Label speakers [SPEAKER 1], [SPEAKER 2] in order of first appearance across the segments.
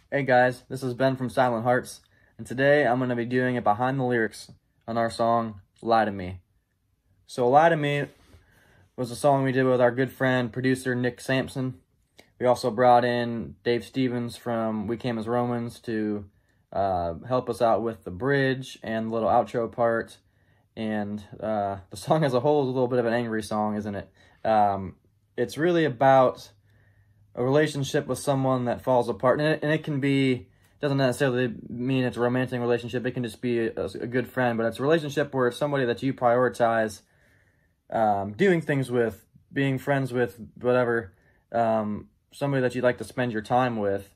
[SPEAKER 1] Hey guys, this is Ben from Silent Hearts, and today I'm going to be doing a behind the lyrics on our song, Lie to Me. So Lie to Me was a song we did with our good friend, producer Nick Sampson. We also brought in Dave Stevens from We Came as Romans to help us out with the bridge and the little outro part. And the song as a whole is a little bit of an angry song, isn't it? It's really about a relationship with someone that falls apart, and it can be, doesn't necessarily mean it's a romantic relationship. It can just be a good friend, but it's a relationship where it's somebody that you prioritize doing things with, being friends with, whatever, somebody that you'd like to spend your time with,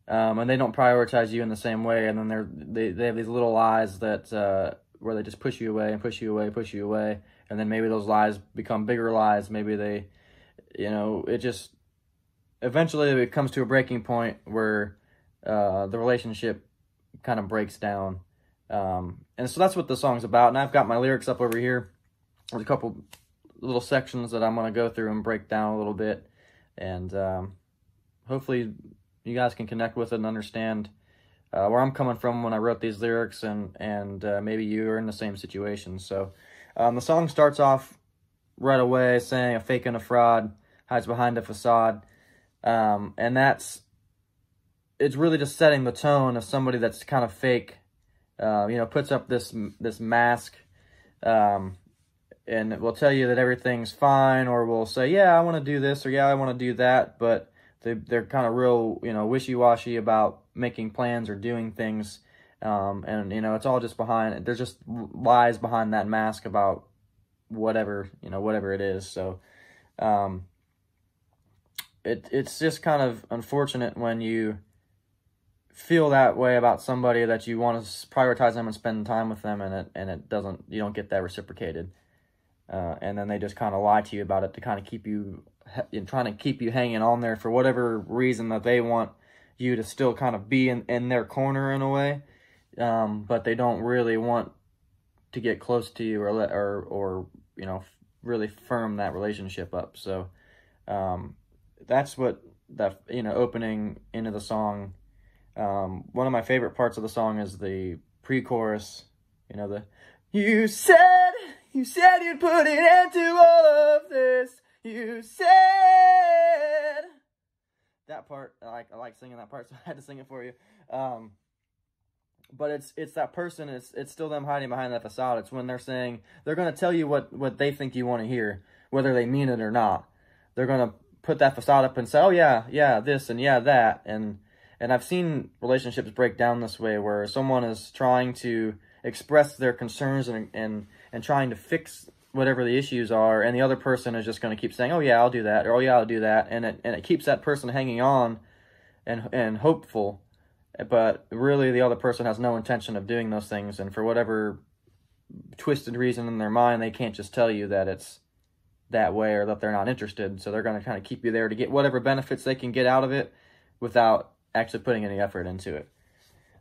[SPEAKER 1] and they don't prioritize you in the same way, and then they have these little lies that where they just push you away and push you away, push you away, and then maybe those lies become bigger lies. Maybe they, it just eventually it comes to a breaking point where the relationship kind of breaks down. And so that's what the song's about. And I've got my lyrics up over here. There's a couple little sections that I'm going to go through and break down a little bit. And hopefully you guys can connect with it and understand where I'm coming from when I wrote these lyrics, and maybe you are in the same situation. So the song starts off right away saying a fake and a fraud hides behind a facade. And it's really just setting the tone of somebody that's kind of fake, puts up this mask, and it will tell you that everything's fine, or will say, yeah, I want to do this, or yeah, I want to do that, but they're kind of real, wishy-washy about making plans or doing things, and it's all just behind, there's just lies behind that mask about whatever it is. So, it's just kind of unfortunate when you feel that way about somebody, that you want to prioritize them and spend time with them, and you don't get that reciprocated, and then they just kind of lie to you about it to kind of keep you, trying to keep you hanging on there for whatever reason that they want you to still kind of be in their corner in a way, but they don't really want to get close to you or really firm that relationship up. So that's what that opening into the song. One of my favorite parts of the song is the pre-chorus. You said you'd put an end to all of this. You said that part. I like singing that part, so I had to sing it for you. But it's that person. It's still them hiding behind that facade. It's when they're saying, they're going to tell you what they think you want to hear, whether they mean it or not. They're going to put that facade up and say, oh yeah, this and yeah, that. And I've seen relationships break down this way, where someone is trying to express their concerns and trying to fix whatever the issues are, and the other person is just going to keep saying, oh yeah, I'll do that, or oh yeah, I'll do that. And it keeps that person hanging on and hopeful. But really the other person has no intention of doing those things, and for whatever twisted reason in their mind, they can't just tell you that it's that way or that they're not interested. So they're going to kind of keep you there to get whatever benefits they can get out of it without actually putting any effort into it.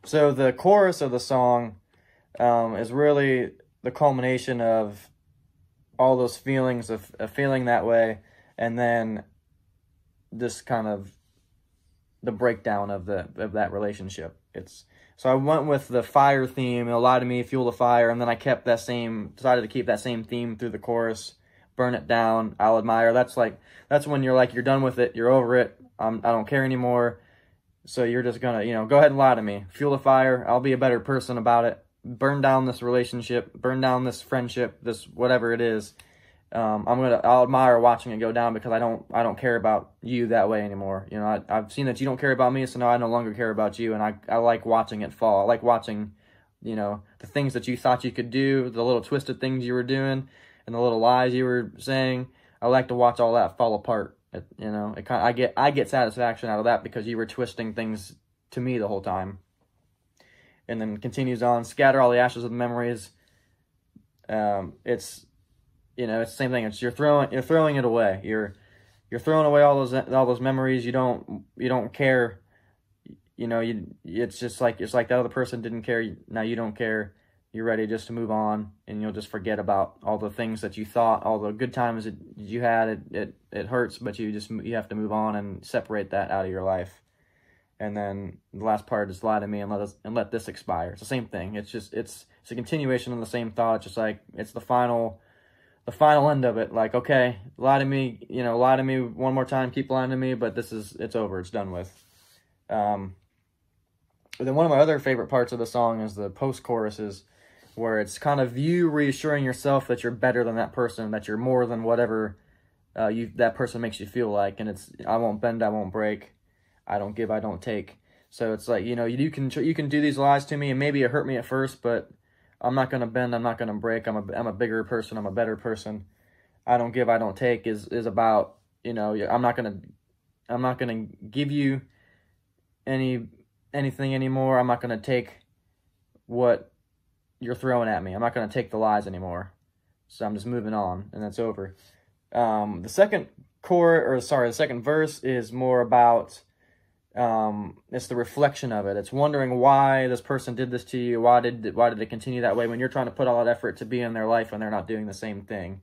[SPEAKER 1] So the chorus of the song is really the culmination of all those feelings of feeling that way, and then this kind of the breakdown of that relationship. So I went with the fire theme, lie to me, fuel the fire, and then I decided to keep that same theme through the chorus. Burn it down, I'll admire. That's when you're done with it, you're over it. I don't care anymore. So you're just gonna, go ahead and lie to me. Fuel the fire, I'll be a better person about it. Burn down this relationship, burn down this friendship, this whatever it is. I'll admire watching it go down, because I don't care about you that way anymore. I've seen that you don't care about me, so now I no longer care about you, and I like watching it fall. I like watching, the things that you thought you could do, the little twisted things you were doing, and the little lies you were saying. I like to watch all that fall apart. I get satisfaction out of that, because you were twisting things to me the whole time. And then continues on, scatter all the ashes of the memories. It's the same thing. It's you're throwing it away. You're throwing away all those memories. You don't care. It's just like that other person didn't care. Now you don't care. You're ready just to move on, and you'll just forget about all the things that you thought, all the good times that you had. It hurts, but you have to move on and separate that out of your life. and then the last part is lie to me and let this expire. It's the same thing. It's just it's a continuation of the same thought. It's just like it's the final end of it. Like, okay, lie to me, lie to me one more time, keep lying to me, but it's over, it's done with. Then one of my other favorite parts of the song is the post-choruses, where it's kind of you reassuring yourself that you're better than that person, that you're more than whatever that person makes you feel like. And it's, I won't bend, I won't break, I don't give, I don't take. So it's like, you can do these lies to me, and maybe it hurt me at first, but I'm not gonna bend, I'm not gonna break. I'm a bigger person, I'm a better person. I don't give, I don't take is about, I'm not gonna give you anything anymore. I'm not gonna take what you're throwing at me. I'm not gonna take the lies anymore. So I'm just moving on, and that's over. The second the second verse is more about it's the reflection of it. It's wondering why this person did this to you. Why did it continue that way when you're trying to put all that effort to be in their life and they're not doing the same thing?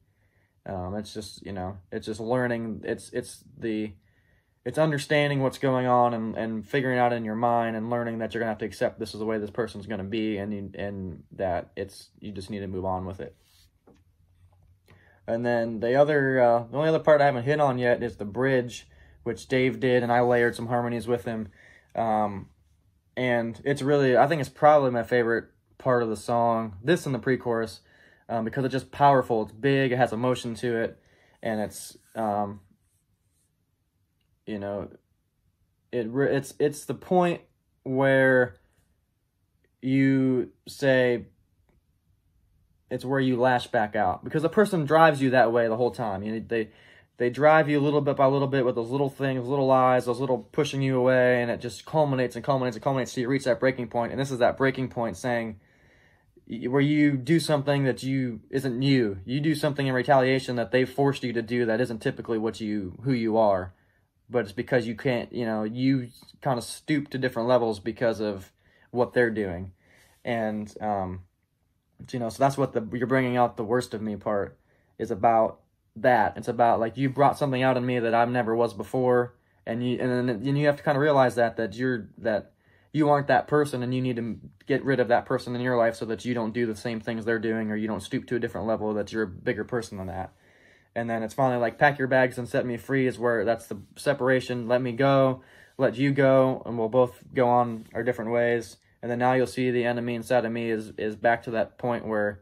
[SPEAKER 1] It's just, it's just learning. It's understanding what's going on and figuring out in your mind and learning that you're gonna have to accept this is the way this person's gonna be, and that you just need to move on with it. And then the only other part I haven't hit on yet is the bridge, which Dave did, and I layered some harmonies with him. And it's really, I think it's probably my favorite part of the song, this and the pre-chorus, because it's just powerful, it's big, it has emotion to it, and it's, it's the point where you say, it's where you lash back out, because the person drives you that way the whole time. They drive you little bit by little bit with those little things, little lies, those little pushing you away, and it just culminates and culminates and culminates till you reach that breaking point. And this is that breaking point, saying where you do something that isn't you. You do something in retaliation that they forced you to do that isn't typically who you are, but it's because you can't. You kind of stoop to different levels because of what they're doing, and so that's what you're bringing out the worst of me part is about. That it's about, like, you brought something out in me that I never was before, and then you have to kind of realize that you aren't that person, and you need to get rid of that person in your life so that you don't do the same things they're doing, or you don't stoop to a different level, that you're a bigger person than that. And then it's finally like, pack your bags and set me free, is where that's the separation. Let me go, let you go, and we'll both go on our different ways. And then now you'll see the enemy inside of me is back to that point where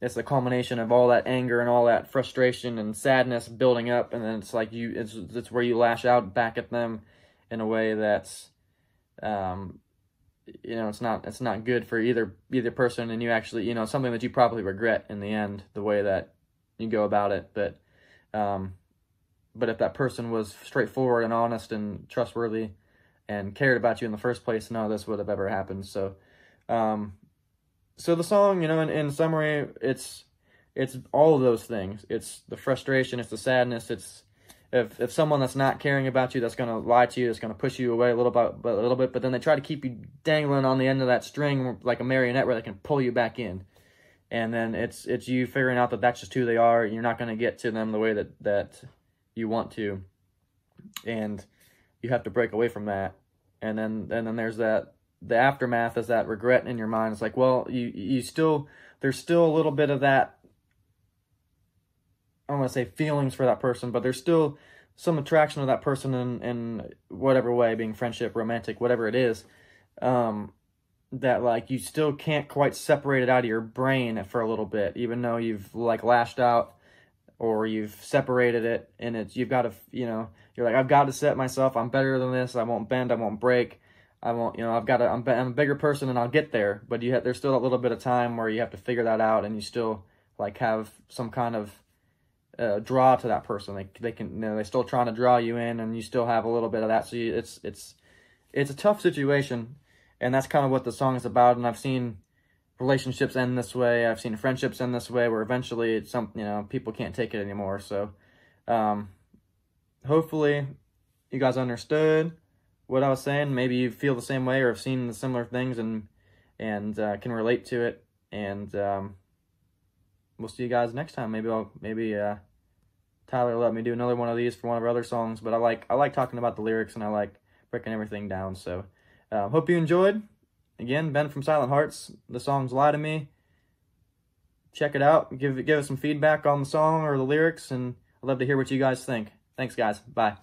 [SPEAKER 1] it's the culmination of all that anger and all that frustration and sadness building up, and then it's like it's where you lash out back at them in a way that's it's not good for either person, and you actually something that you probably regret in the end, the way that you go about it. But if that person was straightforward and honest and trustworthy and cared about you in the first place, none of this would have ever happened. So so the song, in summary, it's all of those things. It's the frustration, it's the sadness, it's if someone that's not caring about you, that's going to lie to you, that's going to push you away a little bit, but then they try to keep you dangling on the end of that string like a marionette where they can pull you back in. And then it's you figuring out that that's just who they are. You're not going to get to them the way that you want to, and you have to break away from that. And then there's that. The aftermath is that regret in your mind. It's like, well, there's still a little bit of that, I don't want to say feelings for that person, but there's still some attraction to that person in whatever way, being friendship, romantic, whatever it is, that like you still can't quite separate it out of your brain for a little bit, even though you've like lashed out or you've separated it, and you've got to, you're like, I've got to set myself, I'm better than this, I won't bend, I won't break. I won't, I'm a bigger person and I'll get there, but there's still a little bit of time where you have to figure that out, and you still like have some kind of draw to that person. They can, they're still trying to draw you in, and you still have a little bit of that. So it's a tough situation, and that's kind of what the song is about. And I've seen relationships end this way. I've seen friendships end this way, where eventually people can't take it anymore. So hopefully you guys understood what I was saying. Maybe you feel the same way or have seen the similar things and can relate to it. And we'll see you guys next time. Maybe Tyler will let me do another one of these for one of our other songs. But I like talking about the lyrics, and I like breaking everything down. So hope you enjoyed. Again, Ben from Silent Hearts. The song's Lie to Me. Check it out. Give us some feedback on the song or the lyrics, and I'd love to hear what you guys think. Thanks, guys. Bye.